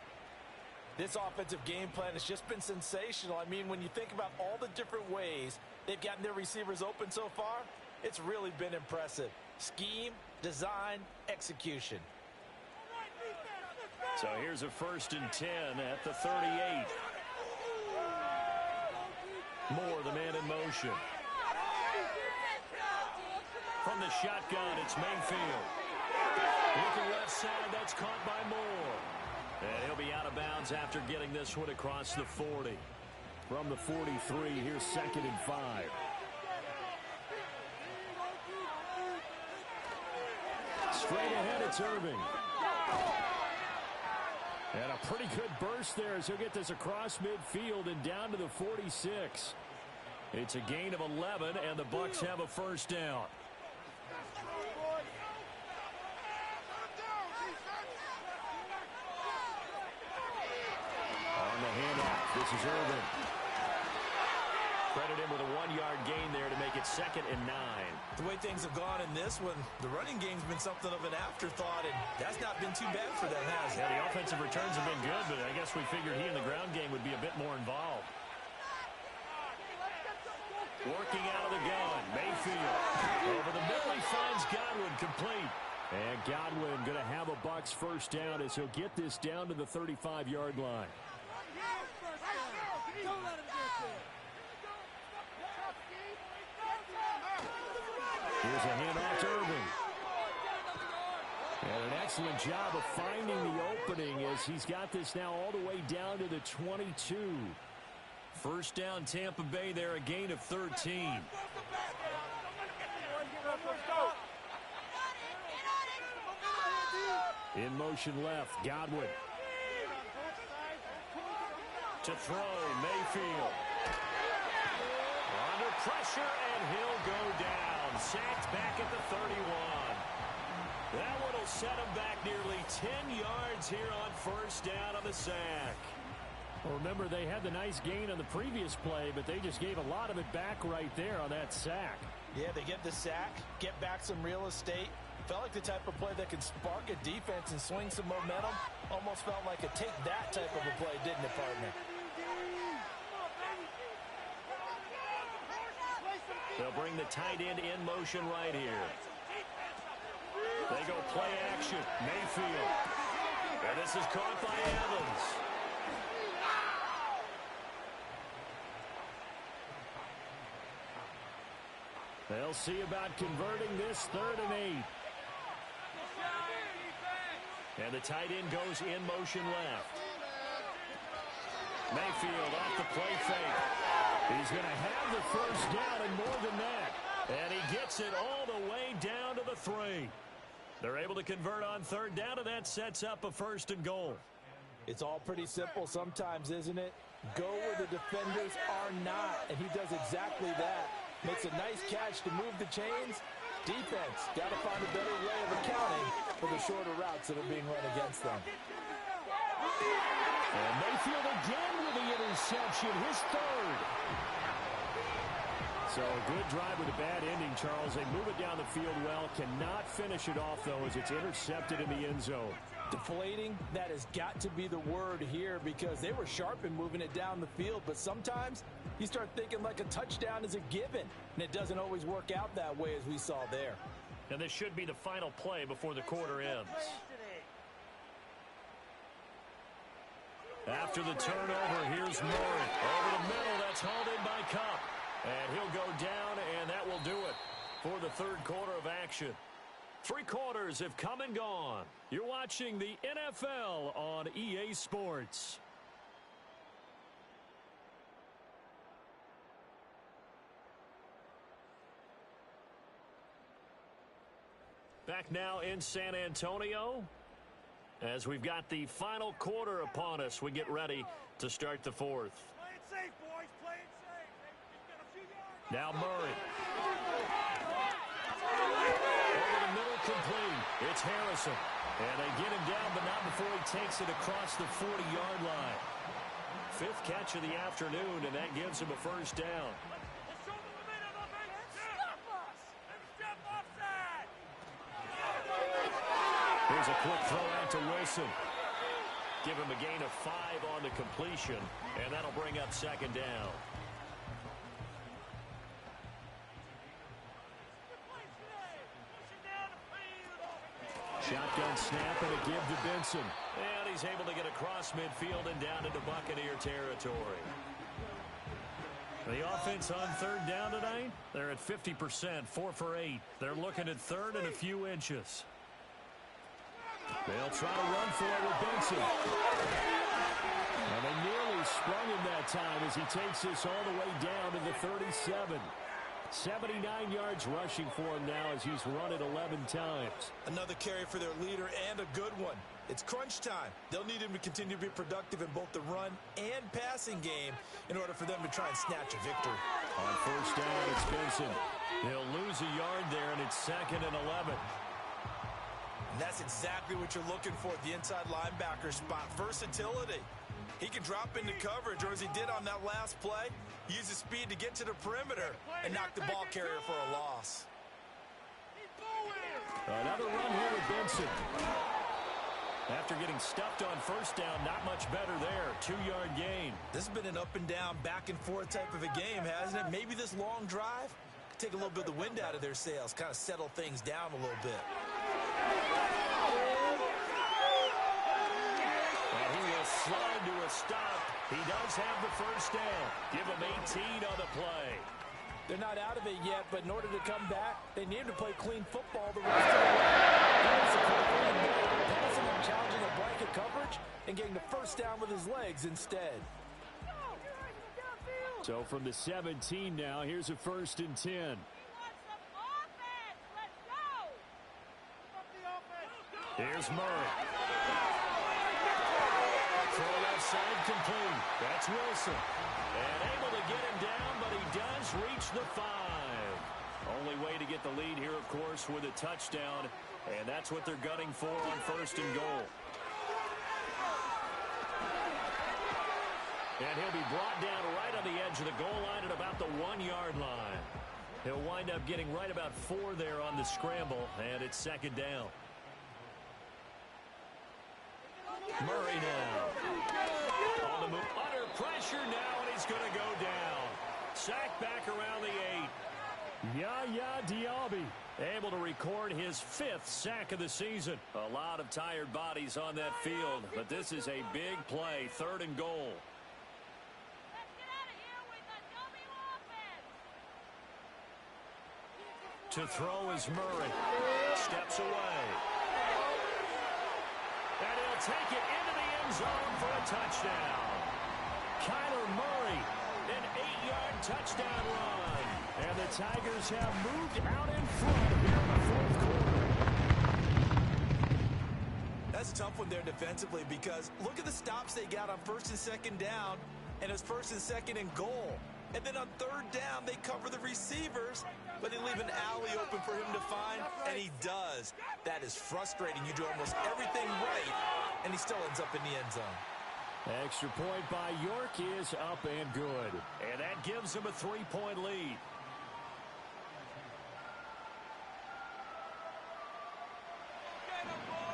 This offensive game plan has just been sensational. I mean, when you think about all the different ways they've gotten their receivers open so far, it's really been impressive. Scheme, design, execution. So here's a 1st and 10 at the 38. Moore, the man in motion. From the shotgun, it's Mayfield. Looking left side, that's caught by Moore. And he'll be out of bounds after getting this one across the 40. From the 43, here's 2nd and 5. Straight ahead, it's Irving. And a pretty good burst there as he'll get this across midfield and down to the 46. It's a gain of 11, and the Bucs have a first down. On the handoff, this is Irving. Credit him with a 1-yard gain there to make it 2nd and 9. The way things have gone in this one, the running game's been something of an afterthought, and that's not been too bad for them, has it? Yeah, the offensive returns have been good, but I guess we figured he in the ground game would be a bit more involved. Working out of the gun, Mayfield. Over the middle, he finds Godwin complete. And Godwin going to have a Bucs first down as he'll get this down to the 35-yard line. Don't let him get there. Here's a handoff to Irving. And an excellent job of finding the opening as he's got this now all the way down to the 22. First down, Tampa Bay there, a gain of 13. In motion left, Godwin. To throw, Mayfield. Under pressure, and he'll go down. Sacked back at the 31. That one will set him back nearly 10 yards here on first down on the sack. Well, remember, they had the nice gain on the previous play, but they just gave a lot of it back right there on that sack. Yeah, they get the sack, get back some real estate. Felt like the type of play that could spark a defense and swing some momentum. Almost felt like a take that type of a play, didn't it, partner? They'll bring the tight end in motion right here. They go play action. Mayfield. And this is caught by Evans. They'll see about converting this 3rd and 8. And the tight end goes in motion left. Mayfield off the play fake. He's going to have the first down and more than that. And he gets it all the way down to the 3. They're able to convert on 3rd down, and that sets up a 1st and goal. It's all pretty simple sometimes, isn't it? Go where the defenders are not, and he does exactly that. Makes a nice catch to move the chains. Defense, got to find a better way of accounting for the shorter routes that are being run against them. And Mayfield again with the interception, his 3rd. So a good drive with a bad ending, Charles. They move it down the field well. Cannot finish it off, though, as it's intercepted in the end zone. Deflating, that has got to be the word here because they were sharp in moving it down the field, but sometimes you start thinking like a touchdown is a given, and it doesn't always work out that way as we saw there. And this should be the final play before the quarter ends. After the turnover, here's Murray. Over the middle, that's hauled in by Kupp. And he'll go down, and that will do it for the 3rd quarter of action. 3 quarters have come and gone. You're watching the NFL on EA Sports. Back now in San Antonio as we've got the final quarter upon us. We get ready to start the 4th. Play it safe, boys. Play it safe. They've got a few yards. Now Murray. Over the middle, complete. It's Harrison. And they get him down, but not before he takes it across the 40-yard line. 5th catch of the afternoon, and that gives him a first down. Let's show them a minute of it. Stop us. Step offside. Here's a quick throw out to Wilson. Give him a gain of 5 on the completion, and that'll bring up 2nd down. Shotgun snap and a give to Benson. And he's able to get across midfield and down into Buccaneer territory. The offense on 3rd down tonight, they're at 50%, 4 for 8. They're looking at 3rd and a few inches. They'll try to run for it with Benson. And they nearly sprung him that time as he takes this all the way down to the 37. 79 yards rushing for him now as he's run it 11 times. Another carry for their leader and a good one. It's crunch time. They'll need him to continue to be productive in both the run and passing game in order for them to try and snatch a victory. On first down, it's Benson. He'll lose a yard there, and it's 2nd and 11. And that's exactly what you're looking for at the inside linebacker spot. Versatility. He can drop into coverage, or as he did on that last play, use his speed to get to the perimeter and knock the ball carrier for a loss. Another run here with Benson. After getting stuffed on first down, not much better there. 2-yard gain. This has been an up-and-down, back-and-forth type of a game, hasn't it? Maybe this long drive could take a little bit of the wind out of their sails, kind of settle things down a little bit. And he will slide to a stop. He does have the first down. Give him 18 on the play. They're not out of it yet, but in order to come back, they need to play clean football the rest of the way. Passing and challenging a blanket coverage and getting the first down with his legs instead. So from the 17 now, here's a 1st and 10. Here's Murray. Throw left side complete. That's Wilson. And able to get him down, but he does reach the 5. Only way to get the lead here, of course, with a touchdown. And that's what they're gunning for on 1st and goal. And he'll be brought down right on the edge of the goal line at about the 1-yard line. He'll wind up getting right about 4 there on the scramble, and it's 2nd down. Murray now. On the move, under pressure now, and he's going to go down. Sacked back around the 8. Yaya Diaby able to record his 5th sack of the season. A lot of tired bodies on that field, but this is a big play. 3rd and goal. To throw is Murray. Steps away. And he'll take it into the end zone for a touchdown. Kyler Murray, an 8-yard touchdown run. And the Tigers have moved out in front here in the 4th quarter. That's a tough one there defensively because look at the stops they got on 1st and 2nd down, and it's 1st and 2nd and goal. And then on 3rd down, they cover the receivers, but they leave an alley open for him to find, and he does. That is frustrating. You do almost everything right, and he still ends up in the end zone. Extra point by York is up and good. And that gives him a 3-point lead.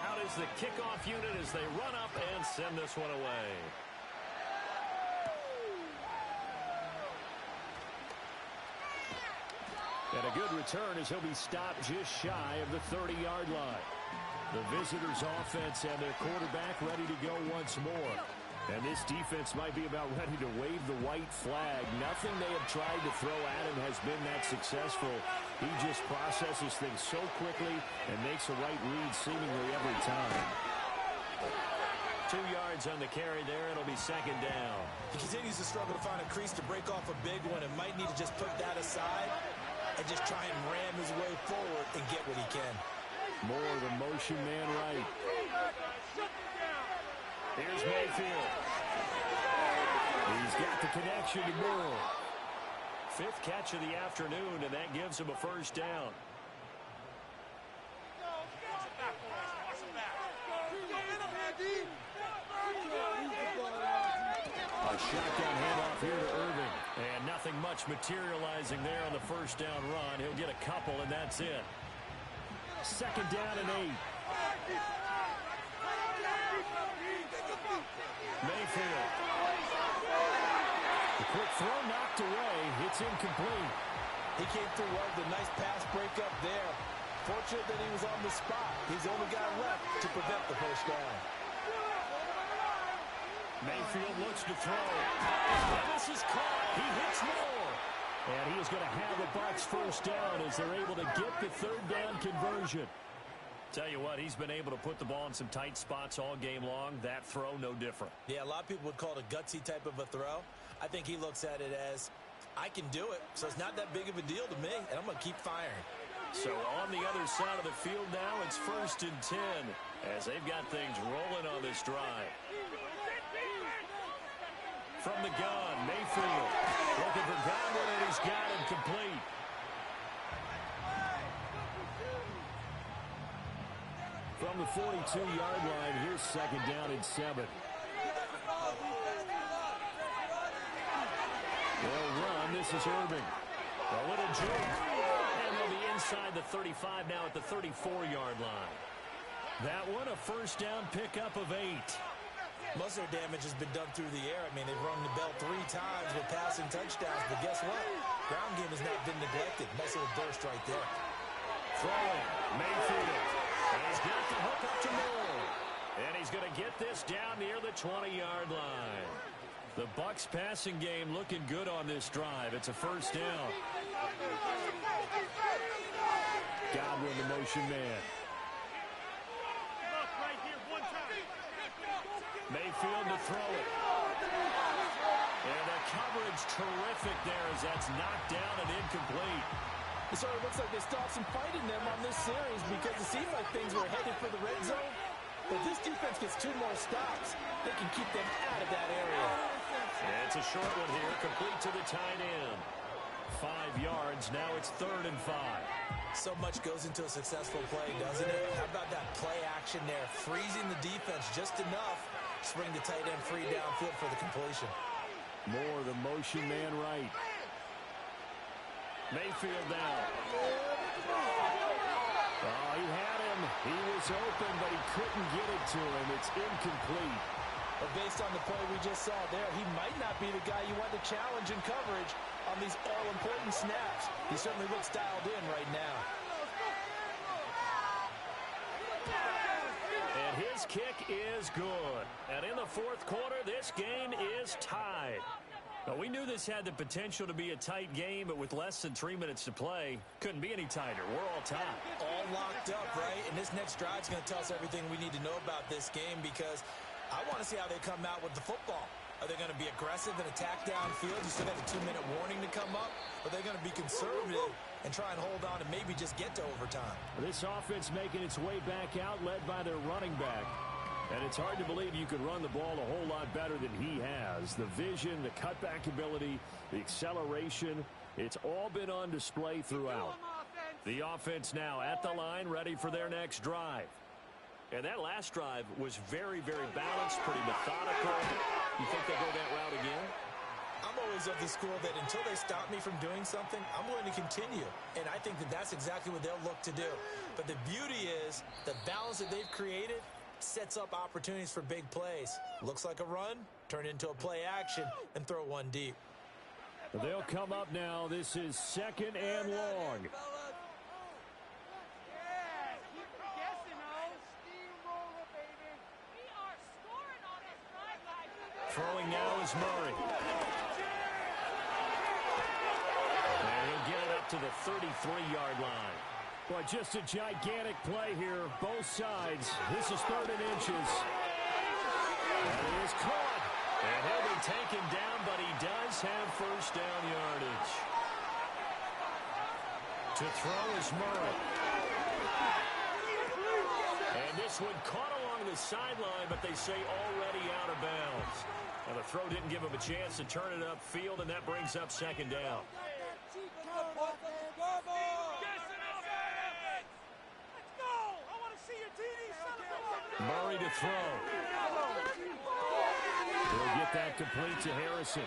Out is the kickoff unit as they run up and send this one away. And a good return as he'll be stopped just shy of the 30-yard line. The visitors' offense and their quarterback ready to go once more. And this defense might be about ready to wave the white flag. Nothing they have tried to throw at him has been that successful. He just processes things so quickly and makes a right read seemingly every time. 2 yards on the carry there. It'll be 2nd down. He continues to struggle to find a crease to break off a big one and might need to just put that aside and just try and ram his way forward and get what he can. More of the motion man right. Here's Mayfield. He's got the connection to Moore. 5th catch of the afternoon, and that gives him a 1st down. A shotgun handoff here to Irving. And nothing much materializing there on the 1st down run. He'll get a couple, and that's it. 2nd down and 8. Mayfield. The quick throw knocked away. It's incomplete. He came through well with a nice pass breakup there. Fortunate that he was on the spot. He's the only guy left to prevent the 1st down. Mayfield looks to throw. And this is caught. He hits Moore. And he is going to have the Bucs 1st down as they're able to get the 3rd down conversion. Tell you what, he's been able to put the ball in some tight spots all game long. That throw, no different. Yeah, a lot of people would call it a gutsy type of a throw. I think he looks at it as I can do it, so it's not that big of a deal to me, and I'm going to keep firing. So on the other side of the field now, it's 1st and 10 as they've got things rolling on this drive. From the gun, Mayfield looking for Godwin, and he's got him complete. From the 42-yard line, here's 2nd down and 7. They'll run. This is Irving. A little juke. And they'll be inside the 35 now at the 34-yard line. That one, a 1st down pickup of 8. Most of their damage has been done through the air. I mean, they've rung the bell 3 times with passing touchdowns, but guess what? Ground game has not been neglected. Nice little burst right there. Throwing, Mayfield. And he's got the hook up to Moore. And he's going to get this down near the 20-yard line. The Bucs passing game looking good on this drive. It's a 1st down. Godwin, the motion man. Mayfield to throw it. And the coverage terrific there as that's knocked down and incomplete. It sort of looks like they stopped some fight in them on this series because it seemed like things were headed for the red zone. But this defense gets 2 more stops. They can keep them out of that area. And it's a short one here, complete to the tight end. 5 yards, now it's 3rd and 5. So much goes into a successful play, doesn't it? How about that play action there? Freezing the defense just enough to bring the tight end free downfield for the completion. Moore, the motion man right. Mayfield down. Oh, he had him. He was open, but he couldn't get it to him. It's incomplete. But based on the play we just saw there, he might not be the guy you want to challenge in coverage on these all-important snaps. He certainly looks dialed in right now. And his kick is good. And in the 4th quarter, this game is tied. Now, we knew this had the potential to be a tight game, but with less than 3 minutes to play, couldn't be any tighter. We're all tied. All locked up, right? And this next drive is going to tell us everything we need to know about this game because I want to see how they come out with the football. Are they going to be aggressive and attack downfield? You still got a 2-minute warning to come up? Or are they going to be conservative and try and hold on and maybe just get to overtime? This offense making its way back out, led by their running back. And it's hard to believe you could run the ball a whole lot better than he has. The vision, the cutback ability, the acceleration, it's all been on display throughout. The offense now at the line, ready for their next drive. And that last drive was very, very balanced, pretty methodical. You think they'll go that route again? I'm always of the school that until they stop me from doing something, I'm going to continue. And I think that that's exactly what they'll look to do. But the beauty is the balance that they've created sets up opportunities for big plays. Looks like a run, turn into a play action, and throw one deep. They'll come up now. This is 2nd and long. Throwing now is Murray. And he'll get it up to the 33-yard line. Boy, just a gigantic play here, both sides. This is 3rd and inches. And he is caught. And he'll be taken down, but he does have 1st down yardage. To throw is Murray. And this one caught along the sideline, but they say already out of bounds. And the throw didn't give him a chance to turn it upfield, and that brings up 2nd down. Murray to throw. He'll get that complete to Harrison.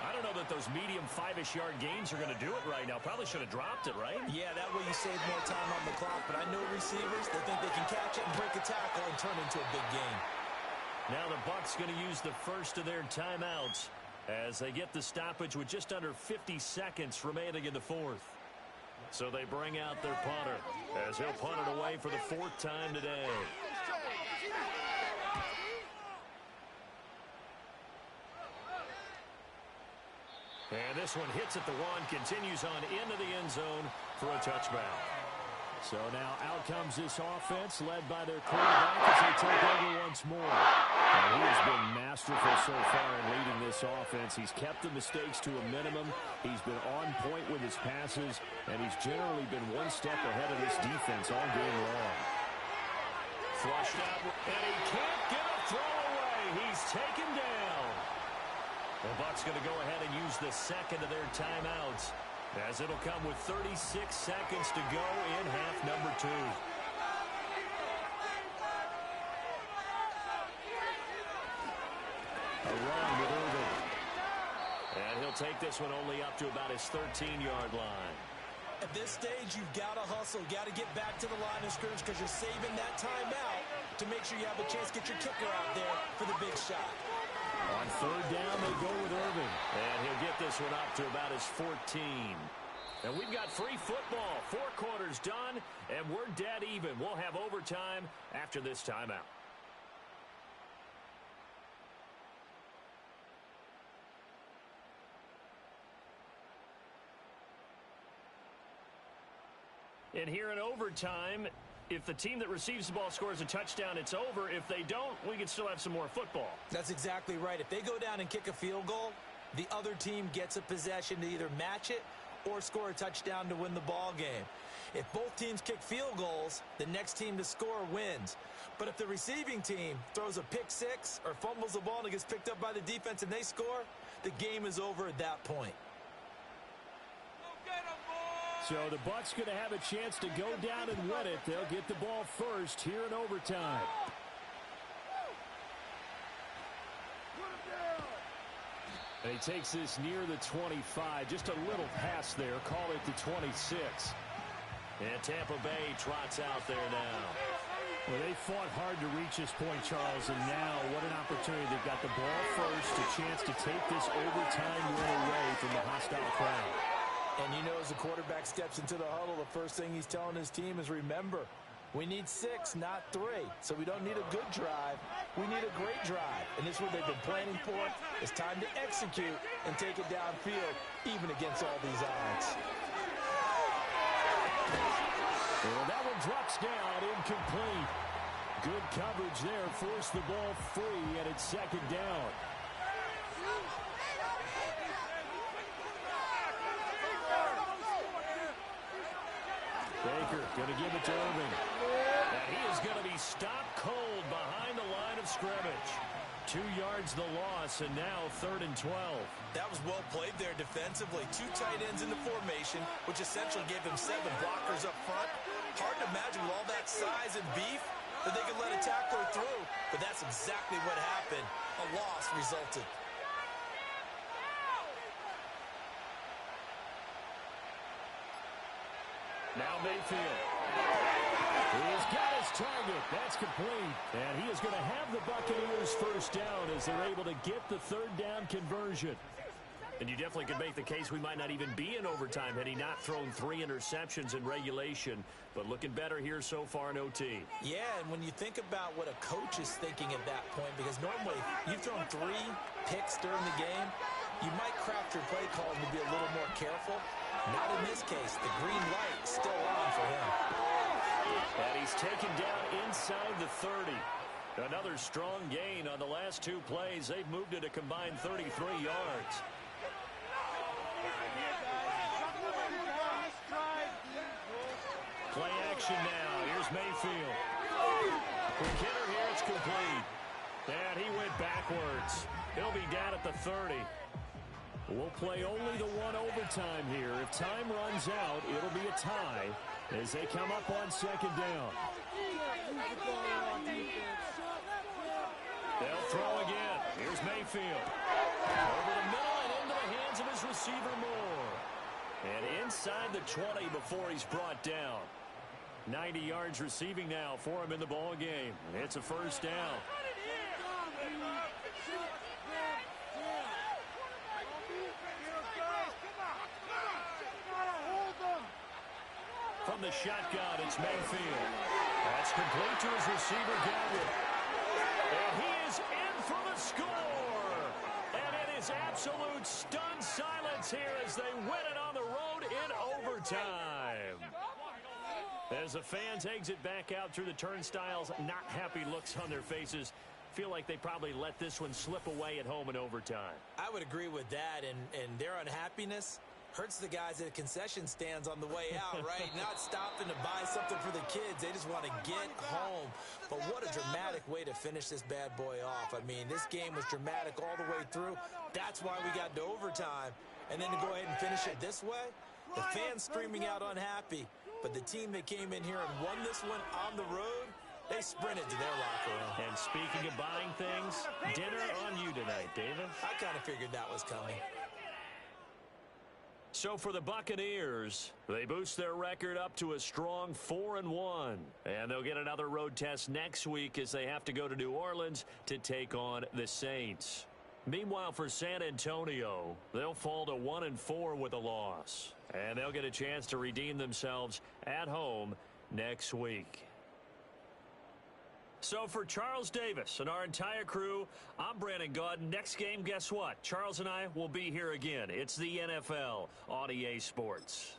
I don't know that those medium 5-ish yard gains are going to do it right now. Probably should have dropped it, right? Yeah, that way you save more time on the clock. But I know receivers, they think they can catch it and break a tackle and turn it into a big game. Now the Bucs going to use the first of their timeouts as they get the stoppage with just under 50 seconds remaining in the 4th. So they bring out their punter as he'll punt it away for the 4th time today. And this one hits at the 1, continues on into the end zone for a touchback. So now out comes this offense led by their quarterback as they take over once more. And he has been masterful so far in leading this offense. He's kept the mistakes to a minimum. He's been on point with his passes, and he's generally been one step ahead of this defense all game long. Flushed out, and he can't get a throw away. He's taken down. The Bucs going to go ahead and use the second of their timeouts, as it'll come with 36 seconds to go in half number 2. A run with Irvin. And he'll take this one only up to about his 13-yard line. At this stage, you've got to hustle, got to get back to the line of scrimmage because you're saving that timeout to make sure you have a chance to get your kicker out there for the big shot. On third down, they go with Irvin. And he'll get this one up to about his 14. And we've got free football. 4 quarters done, and we're dead even. We'll have overtime after this timeout. And here in overtime, if the team that receives the ball scores a touchdown, it's over. If they don't, we can still have some more football. That's exactly right. If they go down and kick a field goal, the other team gets a possession to either match it or score a touchdown to win the ball game. If both teams kick field goals, the next team to score wins. But if the receiving team throws a pick six or fumbles the ball and it gets picked up by the defense and they score, the game is over at that point. So the Bucs going to have a chance to go down and win it. They'll get the ball first here in overtime. And he takes this near the 25. Just a little pass there. Call it the 26. And Tampa Bay trots out there now. Well, they fought hard to reach this point, Charles, and now what an opportunity. They've got the ball first, a chance to take this overtime win away from the hostile crowd. And you know, as the quarterback steps into the huddle, the first thing he's telling his team is, remember, we need 6, not 3. So we don't need a good drive. We need a great drive. And this is what they've been planning for. It's time to execute and take it downfield, even against all these odds. Well, that one drops down, incomplete. Good coverage there, forced the ball free, and it's second down. Baker going to give it to Irving. And he is going to be stopped cold behind the line of scrimmage. 2 yards the loss, and now 3rd and 12. That was well played there defensively. 2 tight ends in the formation, which essentially gave them 7 blockers up front. Hard to imagine with all that size and beef that they could let a tackler through, but that's exactly what happened. A loss resulted. Now Mayfield. He's got his target. That's complete. And he is going to have the Buccaneers first down as they're able to get the 3rd down conversion. And you definitely could make the case we might not even be in overtime had he not thrown 3 interceptions in regulation. But looking better here so far in OT. Yeah, and when you think about what a coach is thinking at that point, because normally you've thrown 3 picks during the game, you might craft your play call to be a little more careful. Not in this case. The green light still on for him. And he's taken down inside the 30. Another strong gain on the last 2 plays. They've moved it a combined 33 yards. Play action now. Here's Mayfield. Quick hitter here. It's complete. And he went backwards. He'll be down at the 30. We'll play only the 1 overtime here. If time runs out, it'll be a tie as they come up on 2nd down. They'll throw again. Here's Mayfield. Over the middle and into the hands of his receiver Moore. And inside the 20 before he's brought down. 90 yards receiving now for him in the ball game. It's a first down. From the shotgun, it's Mayfield. That's complete to his receiver, Gallup. And he is in for the score. And it is absolute stunned silence here as they win it on the road in overtime. As the fans exit back out through the turnstiles, not happy looks on their faces. Feel like they probably let this one slip away at home in overtime. I would agree with that, and their unhappiness hurts the guys at the concession stands on the way out, right? Not stopping to buy something for the kids. They just want to get home. But what a dramatic way to finish this bad boy off. I mean, this game was dramatic all the way through. That's why we got to overtime. And then to go ahead and finish it this way, the fans screaming out unhappy. But the team that came in here and won this one on the road, they sprinted to their locker room. And speaking of buying things, dinner on you tonight, David. I kind of figured that was coming. So for the Buccaneers, they boost their record up to a strong 4-1. And they'll get another road test next week as they have to go to New Orleans to take on the Saints. Meanwhile, for San Antonio, they'll fall to 1-4 with a loss. And they'll get a chance to redeem themselves at home next week. So for Charles Davis and our entire crew, I'm Brandon Gaudin. Next game, guess what? Charles and I will be here again. It's the NFL on EA Sports.